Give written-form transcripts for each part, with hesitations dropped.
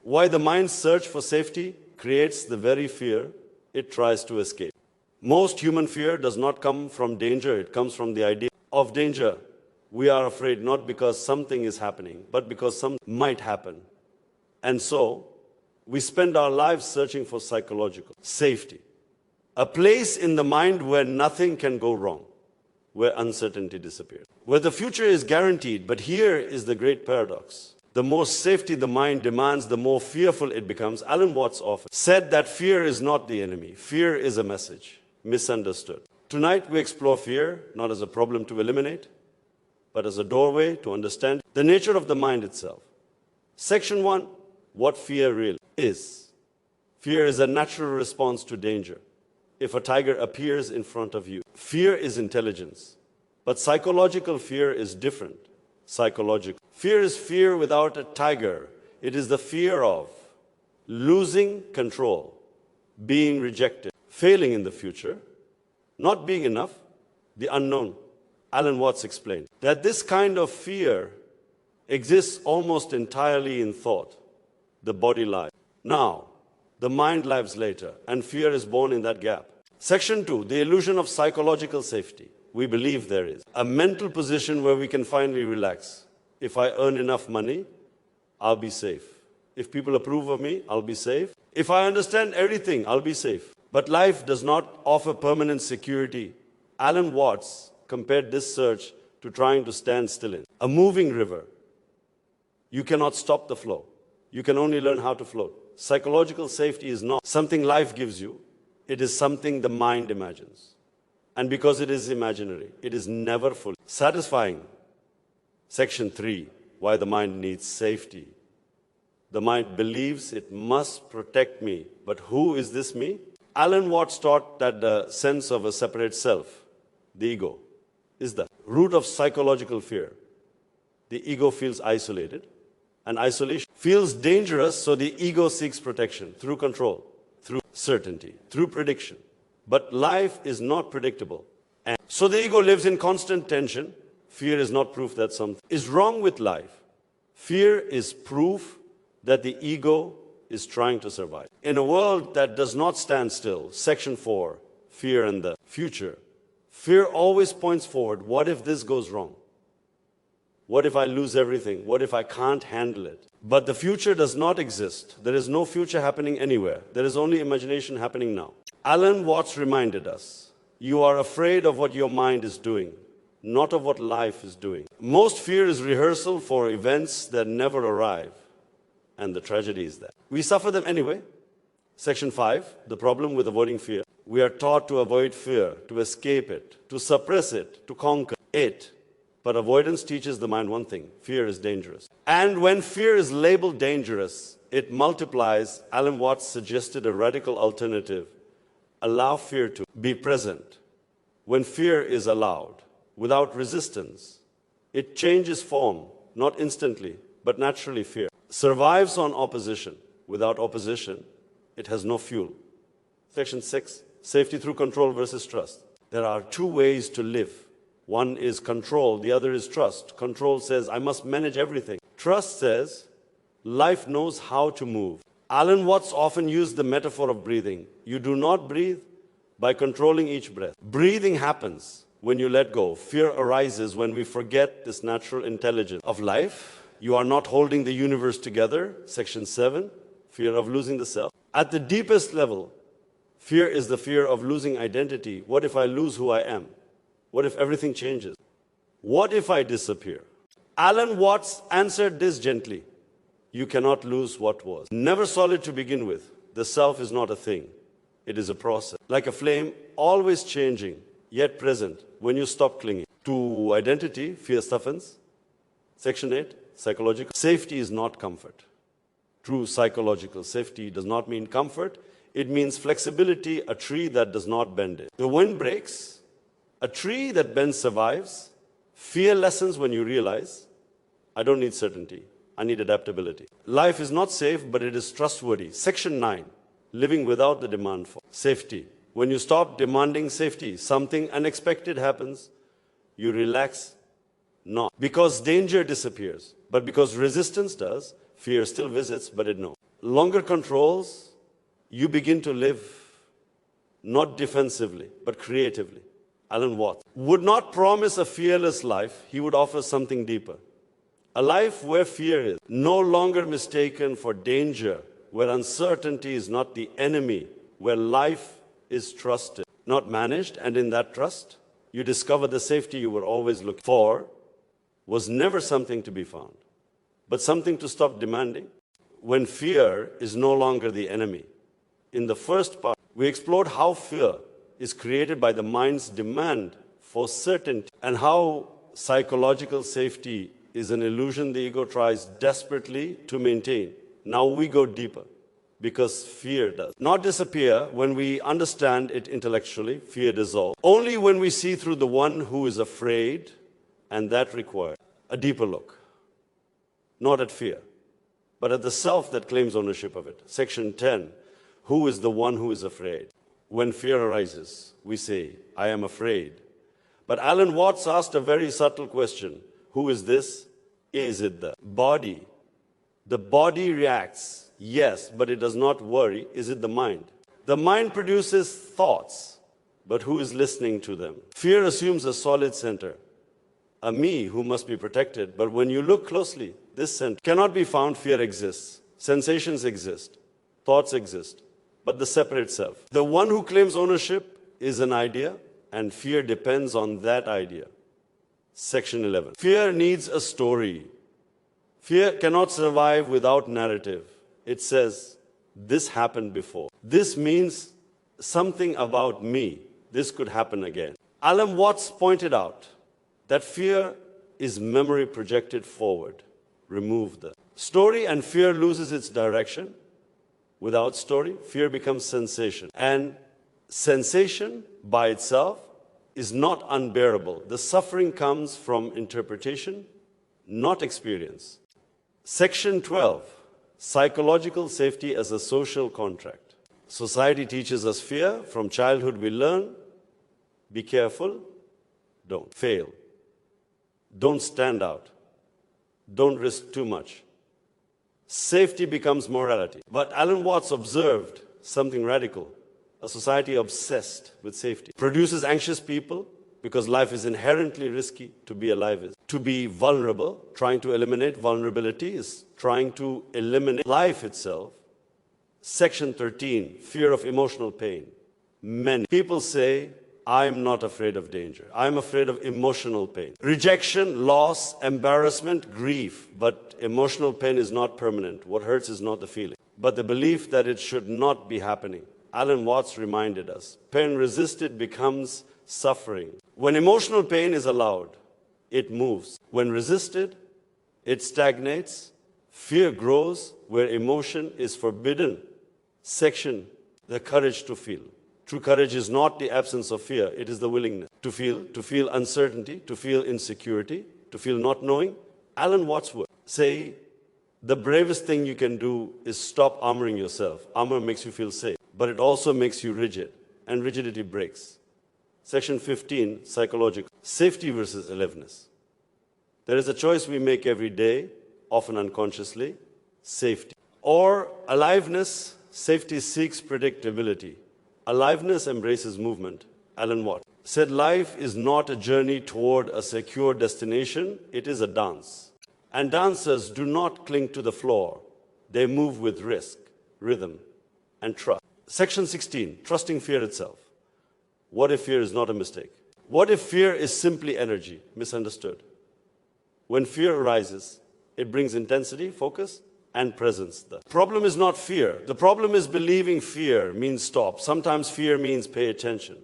Why the mind's search for safety creates the very fear it tries to escape. Most human fear does not come from danger, it comes from the idea of danger. We are afraid not because something is happening, but because something might happen. And so, we spend our lives searching for psychological safety. A place in the mind where nothing can go wrong, where uncertainty disappears, where the future is guaranteed. But here is the great paradox. The more safety the mind demands, the more fearful it becomes. Alan Watts often said that fear is not the enemy. Fear is a message, misunderstood. Tonight we explore fear, not as a problem to eliminate, but as a doorway to understand the nature of the mind itself. Section 1, what fear really is. Fear is a natural response to danger. If a tiger appears in front of you, fear is intelligence. But psychological fear is different. Psychological fear is fear without a tiger. It is the fear of losing control, being rejected, failing in the future, not being enough, the unknown. Alan Watts explained that this kind of fear exists almost entirely in thought. The body lies now, the mind lives later, and fear is born in that gap. Section 2, the illusion of psychological safety. We believe there is a mental position where we can finally relax. If I earn enough money, I'll be safe. If people approve of me, I'll be safe. If I understand everything, I'll be safe. But life does not offer permanent security. Alan Watts compared this search to trying to stand still in a moving river. You cannot stop the flow. You can only learn how to float. Psychological safety is not something life gives you. It is something the mind imagines. And because it is imaginary, it is never fully satisfying. Section 3, why the mind needs safety. The mind believes it must protect me. But who is this me? Alan Watts taught that the sense of a separate self, the ego, is the root of psychological fear. The ego feels isolated, and isolation feels dangerous, so the ego seeks protection through control, through certainty, through prediction. But life is not predictable. And so the ego lives in constant tension. Fear is not proof that something is wrong with life. Fear is proof that the ego is trying to survive. In a world that does not stand still, Section 4, fear and the future. Fear always points forward. What if this goes wrong? What if I lose everything? What if I can't handle it? But the future does not exist. There is no future happening anywhere. There is only imagination happening now. Alan Watts reminded us, you are afraid of what your mind is doing, not of what life is doing. Most fear is rehearsal for events that never arrive. And the tragedy is that we suffer them anyway. Section 5, the problem with avoiding fear. We are taught to avoid fear, to escape it, to suppress it, to conquer it. But avoidance teaches the mind one thing: fear is dangerous. And when fear is labeled dangerous, it multiplies. Alan Watts suggested a radical alternative. Allow fear to be present. When fear is allowed, without resistance, it changes form, not instantly, but naturally. Fear survives on opposition. Without opposition, it has no fuel. Section 6, safety through control versus trust. There are two ways to live. One is control, the other is trust. Control says, I must manage everything. Trust says, life knows how to move. Alan Watts often used the metaphor of breathing. You do not breathe by controlling each breath. Breathing happens when you let go. Fear arises when we forget this natural intelligence of life. You are not holding the universe together. Section 7, fear of losing the self. At the deepest level, fear is the fear of losing identity. What if I lose who I am? What if everything changes? What if I disappear? Alan Watts answered this gently. You cannot lose what was. Never solid to begin with. The self is not a thing. It is a process. Like a flame, always changing, yet present. When you stop clinging to identity, fear softens. Section 8, psychological safety is not comfort. True psychological safety does not mean comfort. It means flexibility, a tree that does not bend it. The wind breaks. A tree that bends survives. Fear lessens when you realize, I don't need certainty. I need adaptability. Life is not safe, but it is trustworthy. Section 9, living without the demand for safety. When you stop demanding safety, something unexpected happens. You relax, not because danger disappears, but because resistance does. Fear still visits, but it knows. longer controls, you begin to live not defensively, but creatively. Alan Watts would not promise a fearless life, he would offer something deeper. A life where fear is no longer mistaken for danger, where uncertainty is not the enemy, where life is trusted, not managed, and in that trust, you discover the safety you were always looking for was never something to be found, but something to stop demanding, when fear is no longer the enemy. In the first part, we explored how fear is created by the mind's demand for certainty and how psychological safety is an illusion the ego tries desperately to maintain. Now we go deeper, because fear does not disappear when we understand it intellectually. Fear dissolves only when we see through the one who is afraid, and that requires a deeper look, not at fear, but at the self that claims ownership of it. Section 10, who is the one who is afraid? When fear arises, we say, I am afraid. But Alan Watts asked a very subtle question. Who is this? Is it the body? The body reacts, yes, but it does not worry. Is it the mind? The mind produces thoughts, but who is listening to them? Fear assumes a solid center, a me who must be protected. But when you look closely, this center cannot be found. Fear exists. Sensations exist. Thoughts exist. But the separate self, the one who claims ownership, is an idea, and fear depends on that idea. Section 11. Fear needs a story. Fear cannot survive without narrative. It says, this happened before. This means something about me. This could happen again. Alan Watts pointed out that fear is memory projected forward. Remove the story and fear loses its direction. Without story, fear becomes sensation. And sensation by itself is not unbearable. The suffering comes from interpretation, not experience. Section 12, psychological safety as a social contract. Society teaches us fear. From childhood we learn, be careful, don't fail, don't stand out, don't risk too much. Safety becomes morality. But Alan Watts observed something radical. A society obsessed with safety produces anxious people because life is inherently risky. To be alive is to be vulnerable. Trying to eliminate vulnerability is trying to eliminate life itself. Section 13, fear of emotional pain. Many people say, I'm not afraid of danger. I'm afraid of emotional pain. Rejection, loss, embarrassment, grief. But emotional pain is not permanent. What hurts is not the feeling, but the belief that it should not be happening. Alan Watts reminded us, pain resisted becomes suffering. When emotional pain is allowed, it moves. When resisted, it stagnates. Fear grows where emotion is forbidden. Section, the courage to feel. True courage is not the absence of fear, it is the willingness to feel uncertainty, to feel insecurity, to feel not knowing. Alan Watts would say, the bravest thing you can do is stop armoring yourself. Armor makes you feel safe, but it also makes you rigid, and rigidity breaks. Section 15, psychological. Safety versus aliveness. There is a choice we make every day, often unconsciously, safety. Or aliveness. Safety seeks predictability. Aliveness embraces movement. Alan Watts said life is not a journey toward a secure destination, it is a dance. And dancers do not cling to the floor. They move with risk, rhythm, and trust. Section 16, trusting fear itself. What if fear is not a mistake? What if fear is simply energy, misunderstood? When fear arises, it brings intensity, focus, and presence. The problem is not fear. The problem is believing fear means stop. Sometimes fear means pay attention,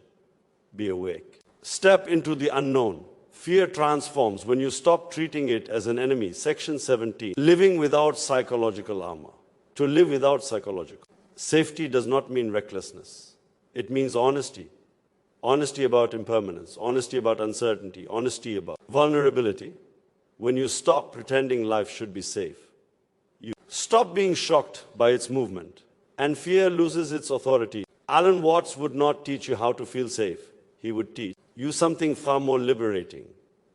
be awake. Step into the unknown. Fear transforms when you stop treating it as an enemy. Section 17, living without psychological armor. To live without psychological. Safety does not mean recklessness. It means honesty. Honesty about impermanence, honesty about uncertainty, honesty about vulnerability. When you stop pretending life should be safe, you stop being shocked by its movement, and fear loses its authority. Alan Watts would not teach you how to feel safe. He would teach you something far more liberating,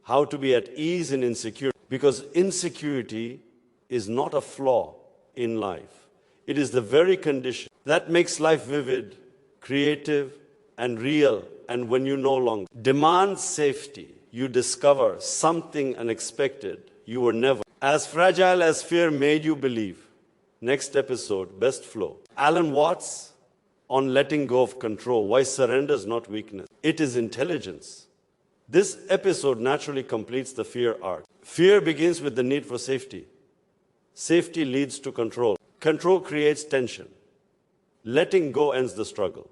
how to be at ease in insecurity, because insecurity is not a flaw in life. It is the very condition that makes life vivid, creative, and real. And when you no longer demand safety, you discover something unexpected you were never as fragile as fear made you believe. Next episode, Best Flow. Alan Watts on letting go of control. Why surrender is not weakness, it is intelligence. This episode naturally completes the fear arc. Fear begins with the need for safety. Safety leads to control. Control creates tension. Letting go ends the struggle.